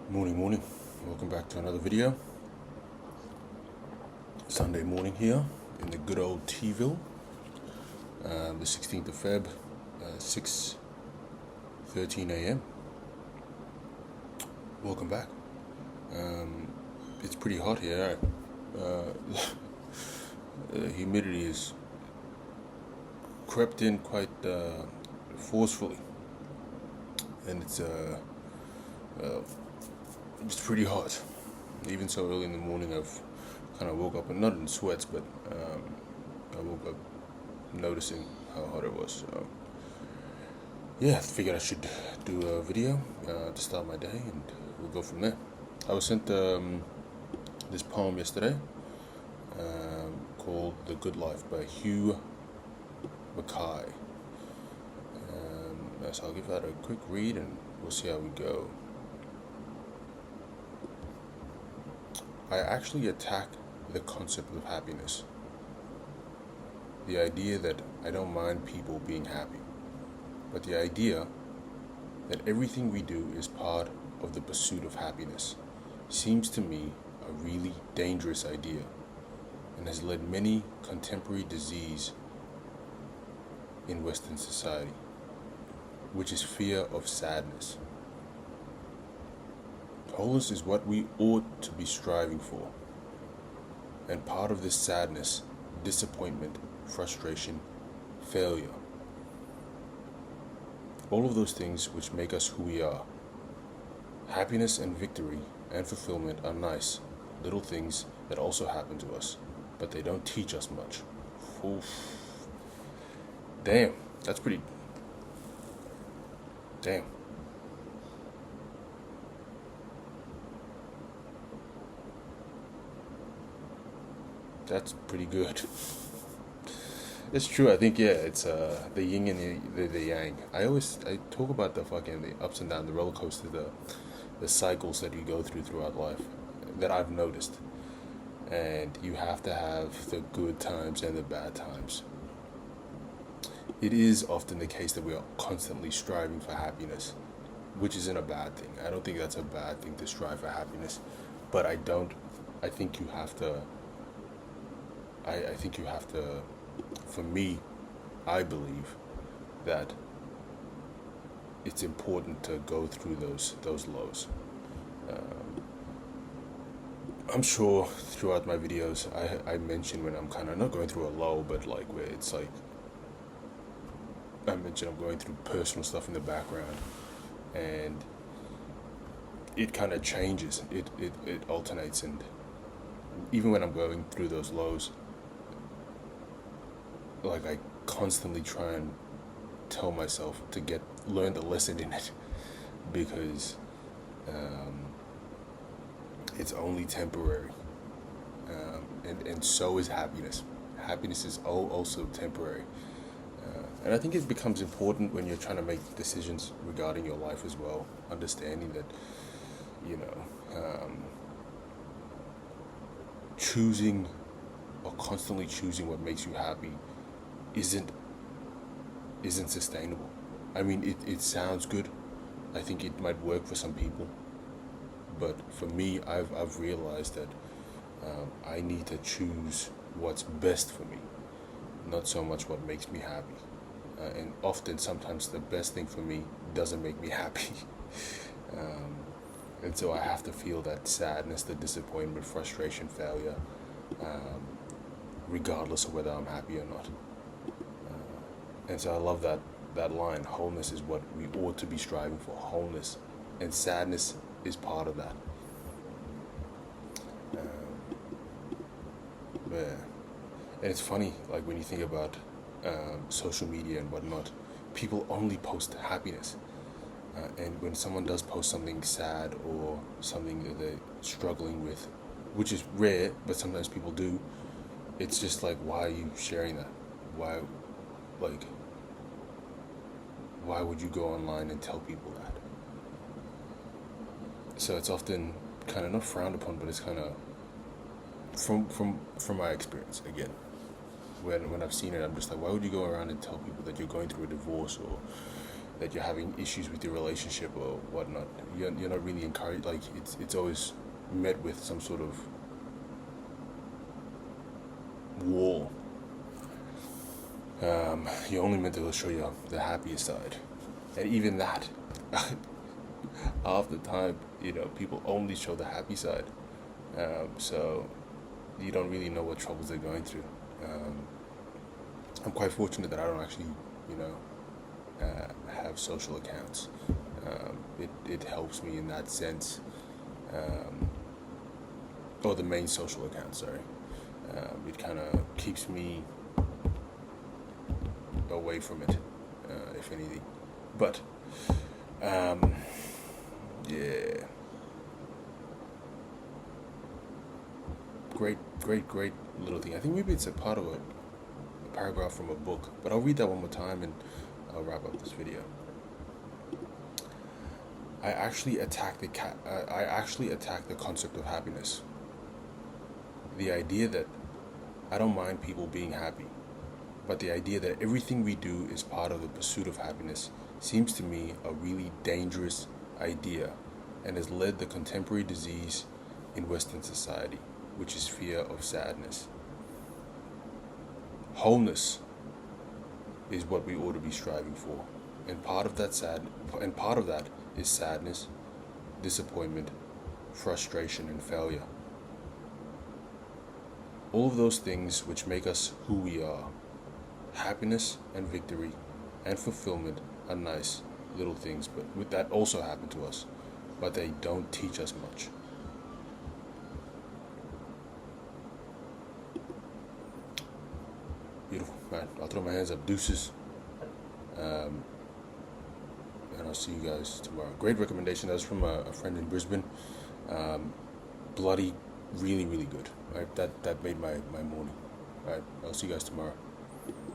Morning. Welcome back to another video. Sunday morning here in the good old T-ville. The 16th of Feb, 6:13 a.m. Welcome back. It's pretty hot here. The humidity has crept in quite forcefully, and it's pretty hot. Even so early in the morning, I've kind of woke up, and not in sweats, but I woke up noticing how hot it was. So yeah, I figured I should do a video to start my day, and we'll go from there. I was sent this poem yesterday called "The Good Life" by Hugh Mackay. So I'll give that a quick read, and we'll see how we go. I actually attack the concept of happiness. The idea that I don't mind people being happy, but the idea that everything we do is part of the pursuit of happiness seems to me a really dangerous idea and has led many contemporary disease in Western society, which is fear of sadness. Wholeness is what we ought to be striving for. And part of this sadness, disappointment, frustration, failure, all of those things which make us who we are. Happiness and victory and fulfillment are nice, little things that also happen to us, but they don't teach us much. Oof. Damn, that's pretty... Damn. That's pretty good. It's true. I think it's the yin and the yang. I talk about the ups and downs, the roller coaster, the cycles that you go throughout life that I've noticed. And you have to have the good times and the bad times. It is often the case that we are constantly striving for happiness, which isn't a bad thing. I don't think that's a bad thing to strive for happiness, but I think you have to. I think you have to, for me, I believe that it's important to go through those lows. I'm sure throughout my videos I mention when I'm kind of not going through a low, but like where it's like I mentioned I'm going through personal stuff in the background, and it kind of changes. It alternates, and even when I'm going through those lows, like I constantly try and tell myself to learn the lesson in it, because it's only temporary, and so is happiness. Happiness is also temporary, and I think it becomes important when you're trying to make decisions regarding your life as well, understanding that choosing or constantly choosing what makes you happy isn't sustainable. I mean, it sounds good. I think it might work for some people, but for me, I've realized that I need to choose what's best for me, not so much what makes me happy. And often, sometimes the best thing for me doesn't make me happy. And so I have to feel that sadness, the disappointment, frustration, failure, regardless of whether I'm happy or not. And so I love that line, wholeness is what we ought to be striving for, wholeness. And sadness is part of that. Yeah. And it's funny, like when you think about social media and whatnot, people only post happiness. And when someone does post something sad or something that they're struggling with, which is rare, but sometimes people do, it's just like, why are you sharing that? Why would you go online and tell people that? So it's often kind of not frowned upon, but it's kind of from my experience again. When I've seen it, I'm just like, why would you go around and tell people that you're going through a divorce, or that you're having issues with your relationship or whatnot, you're not really encouraged. Like it's always met with some sort of wall. You're only meant to show you the happiest side, and even that, half the time, people only show the happy side. So you don't really know what troubles they're going through. I'm quite fortunate that I don't actually, have social accounts. It helps me in that sense. Or the main social account, sorry. It kind of keeps me away from it, if anything. But, yeah. Great little thing. I think maybe it's a part of a paragraph from a book, but I'll read that one more time and I'll wrap up this video. I actually attack the concept of happiness. The idea that I don't mind people being happy, but the idea that everything we do is part of the pursuit of happiness seems to me a really dangerous idea and has led the contemporary disease in Western society, which is fear of sadness. Wholeness is what we ought to be striving for, and part of that is sadness, disappointment, frustration, and failure. All of those things which make us who we are. Happiness and victory and fulfillment are nice little things, but that also happen to us, but they don't teach us much. Beautiful, man. I'll throw my hands up. Deuces. And I'll see you guys tomorrow. Great recommendation. That was from a friend in Brisbane. Bloody, really, really good. Right? That made my morning. All right. I'll see you guys tomorrow.